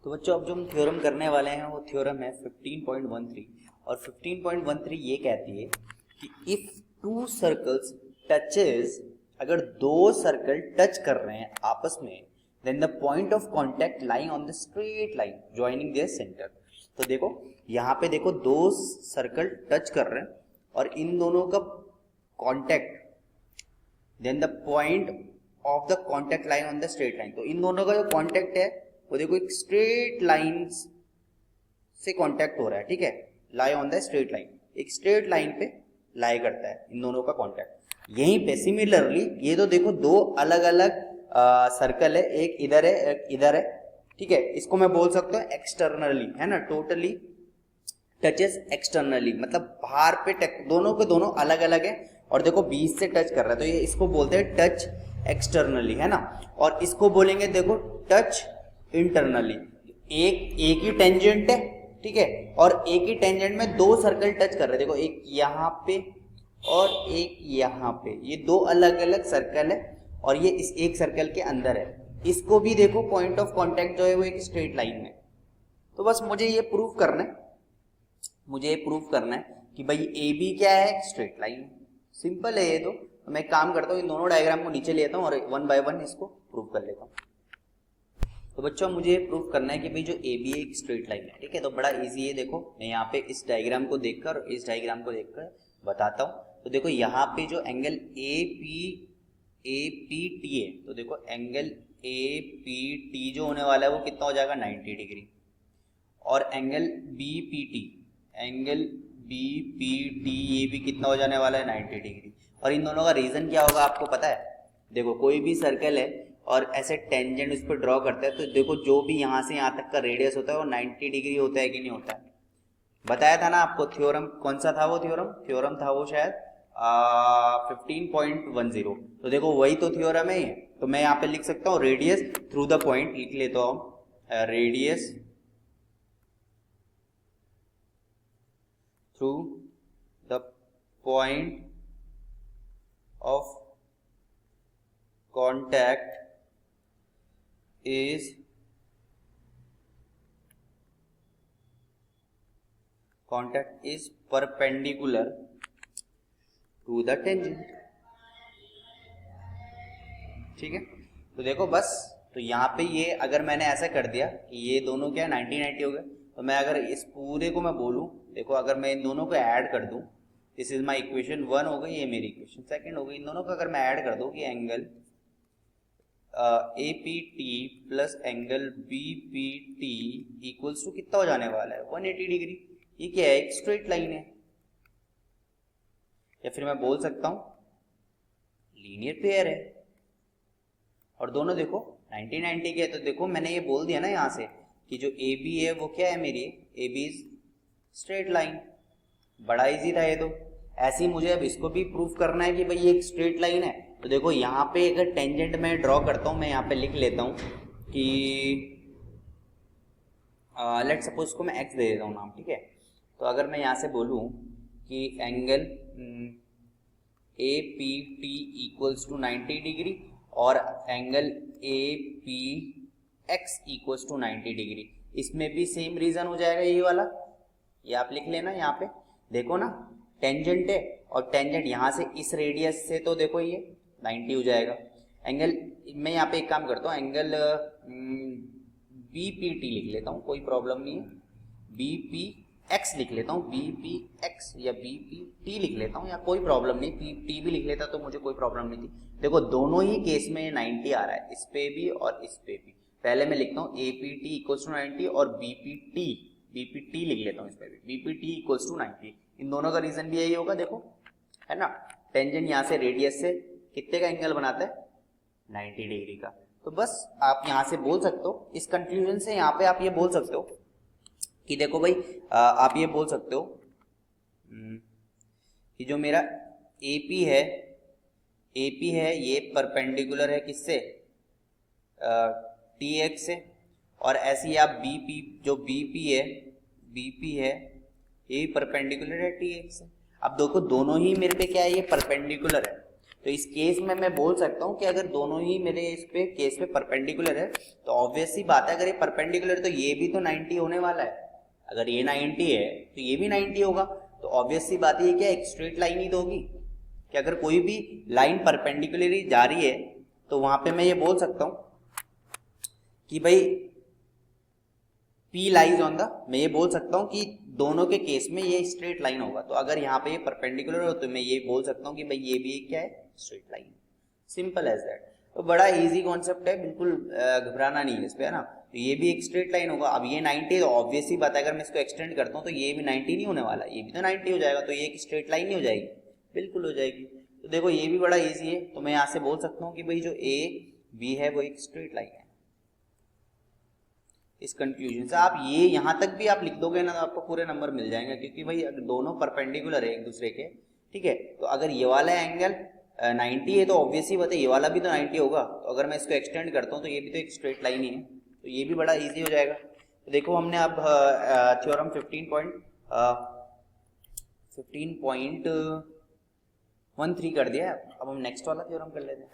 तो बच्चों अब जो हम थ्योरम करने वाले हैं वो थ्योरम है 15.13 और 15.13 ये कहती है कि इफ टू सर्कल्स टचेस, अगर दो सर्कल टच कर रहे हैं आपस में, then the point of contact lying on the straight line joining their centre. तो देखो यहाँ पे देखो दो सर्कल टच कर रहे हैं और इन दोनों का contact, then the point of the contact line on the straight line. तो इन दोनों का जो कॉन्टैक्ट है वो देखो एक स्ट्रेट लाइन से कॉन्टैक्ट हो रहा है, ठीक है, lie on the straight line, एक स्ट्रेट लाइन पे लाई करता है इन दोनों का कॉन्टैक्ट। यहीं पे सिमिलरली ये तो देखो दो अलग अलग सर्कल है, एक इधर है एक इधर है, ठीक है, इसको मैं बोल सकता हूँ एक्सटर्नली, है ना, टोटली टचेस एक्सटर्नली, मतलब बाहर पे दोनों के दोनों अलग अलग है और देखो बीच से टच कर रहा है, तो ये इसको बोलते हैं टच एक्सटर्नली, है ना। और इसको बोलेंगे देखो टच इंटरनली। एक ही टेंजेंट है, ठीक है, और एक ही टेंजेंट में दो सर्कल टच कर रहे हैं, देखो एक यहाँ पे और एक यहाँ पे, ये दो अलग अलग सर्कल है और ये इस एक सर्कल के अंदर है। इसको भी देखो पॉइंट ऑफ कांटेक्ट जो है वो एक स्ट्रेट लाइन है। तो बस मुझे ये प्रूव करना है, कि भाई ए बी क्या है, स्ट्रेट लाइन। सिंपल है ये तो मैं एक काम करता हूँ, इन दोनों डायग्राम को नीचे लेता हूँ और वन बाय वन इसको प्रूव कर लेता हूँ। तो बच्चों मुझे प्रूव करना है कि भाई जो ए बी एक स्ट्रेट लाइन है, ठीक है। तो बड़ा इजी है, देखो मैं यहाँ पे इस डायग्राम को देखकर और इस डायग्राम को देखकर बताता हूँ। तो देखो यहाँ पे जो एंगल ए पी टी है, तो देखो एंगल ए पी टी जो होने वाला है वो कितना हो जाएगा, 90 डिग्री। और एंगल बी पी टी ये भी कितना हो जाने वाला है, 90 डिग्री। और इन दोनों का रीजन क्या होगा आपको पता है? देखो कोई भी सर्कल है और ऐसे टेंजेंट उस पर ड्रॉ करता है, तो देखो जो भी यहाँ से यहाँ तक का रेडियस होता है वो 90 डिग्री होता है कि नहीं होता है। बताया था ना आपको थ्योरम, कौन सा था वो थ्योरम था वो शायद 15.10। तो देखो वही तो थ्योरम है ये। तो मैं यहाँ पे लिख सकता हूँ रेडियस थ्रू द पॉइंट, लिख लेता हूँ radius through the point of contact is perpendicular to the tangent, ठीक है। तो देखो बस, तो यहाँ पे ये अगर मैंने ऐसा कर दिया कि ये दोनों क्या 90-90 हो गए, तो मैं अगर इस पूरे को मैं बोलूँ, देखो अगर मैं इन दोनों को ऐड कर दूं, दिस इज माई इक्वेशन 1 हो गई, ये मेरी इक्वेशन 2 हो गई। इन दोनों को अगर मैं ऐड कर दूं कि angle A P T plus angle B P T equals to कितना हो जाने वाला है, 180 डिग्री। ये क्या है, एक स्ट्रेट लाइन है, या फिर मैं बोल सकता हूं लीनियर पेयर है। और दोनों देखो 90-90 के है, तो देखो मैंने ये बोल दिया ना यहाँ से कि जो ए बी है वो क्या है मेरी, A B is straight line. बड़ा इजी था ये तो। ऐसे ही मुझे अब इसको भी प्रूफ करना है कि भाई ये एक स्ट्रेट लाइन है। तो देखो यहाँ पे अगर टेंजेंट मैं ड्रॉ करता हूँ, मैं यहाँ पे लिख लेता हूँ कि लेट सपोज इसको मैं एक्स दे देता हूँ नाम, ठीक है। तो अगर मैं यहाँ से बोलूँ कि angle A P T equals to 90 degree और angle A P X equals to 90 degree, इसमें भी सेम रीजन हो जाएगा ये वाला, ये आप लिख लेना। यहाँ पे देखो ना टेंजेंट है और टेंजेंट यहाँ से इस रेडियस से, तो देखो ये 90 हो जाएगा। एंगल मैं यहाँ पे एक काम करता हूँ, एंगल बी पी टी लिख लेता हूँ, कोई प्रॉब्लम नहीं है। बी पी एक्स लिख लेता हूँ, बी पी एक्स या बी पी टी लिख लेता हूँ, या कोई प्रॉब्लम नहीं, पी टी भी लिख लेता तो मुझे कोई प्रॉब्लम नहीं थी। देखो दोनों ही केस में 90 आ रहा है, इस पे भी और इस पे भी। पहले मैं लिखता हूँ A P T equals to 90 और बी पी टी लिख लेता हूँ इस पे भी, B P T equals to 90। इन दोनों का रीजन भी यही होगा, देखो है ना। टेंजेंट यहाँ से रेडियस से कितने का एंगल बनाता है, 90 डिग्री का। तो बस आप यहाँ से बोल सकते हो, इस कंक्लूजन से यहाँ पे आप ये बोल सकते हो कि देखो भाई आप ये बोल सकते हो कि जो मेरा AP है ये परपेंडिकुलर है किससे, TX से। और ऐसे ही आप जो BP है ये परपेंडिकुलर है TX से। अब देखो दोनों ही मेरे पे क्या है, ये परपेंडिकुलर है। तो इस केस में मैं बोल सकता हूँ कि अगर दोनों ही मेरे इस पे केस पे परपेंडिकुलर है तो ऑब्वियस सी बात है, अगर ये परपेंडिकुलर तो ये भी तो 90 होने वाला है। अगर ये 90 है तो ये भी 90 होगा। तो ऑब्वियस सी बात है, क्या एक स्ट्रेट लाइन ही तो होगी कि अगर कोई भी लाइन परपेंडिकुलरली जा रही है तो वहां पे मैं ये बोल सकता हूँ कि भाई P लाइज ऑन द, मैं ये बोल सकता हूँ कि दोनों के केस में ये स्ट्रेट लाइन होगा। तो अगर यहाँ पे ये परपेंडिकुलर हो तो मैं ये बोल सकता हूँ कि भाई ये भी क्या है, straight line. Simple as that. तो बड़ा इजी कॉन्सेप्ट है, बिल्कुल घबराना नहीं है इस पे, है ना। तो ये भी एक स्ट्रेट लाइन होगा। अब ये 90 है तो ऑब्वियस ही बात है, अगर मैं इसको एक्सटेंड करता हूँ तो ये भी 90 नहीं होने वाला, ये भी तो 90 हो जाएगा। तो ये एक स्ट्रेट लाइन नहीं हो जाएगी, बिल्कुल हो जाएगी। तो देखो ये भी बड़ा ईजी है। तो मैं यहाँ से बोल सकता हूँ कि भाई जो ए बी है वो एक स्ट्रेट लाइन है। इस कंक्लूजन से आप ये यहाँ तक भी आप लिख दोगे ना तो आपको पूरे नंबर मिल जाएंगे, क्योंकि भाई अगर दोनों परपेंडिकुलर है एक दूसरे के, ठीक है, तो अगर ये वाला एंगल 90 है तो ऑब्वियसली बात है ये वाला भी तो 90 होगा। तो अगर मैं इसको एक्सटेंड करता हूँ तो ये भी तो एक स्ट्रेट लाइन ही है। तो ये भी बड़ा इजी हो जाएगा। तो देखो हमने अब थ्योरम 15.13 कर दिया। अब हम नेक्स्ट वाला थ्योरम कर लेते हैं।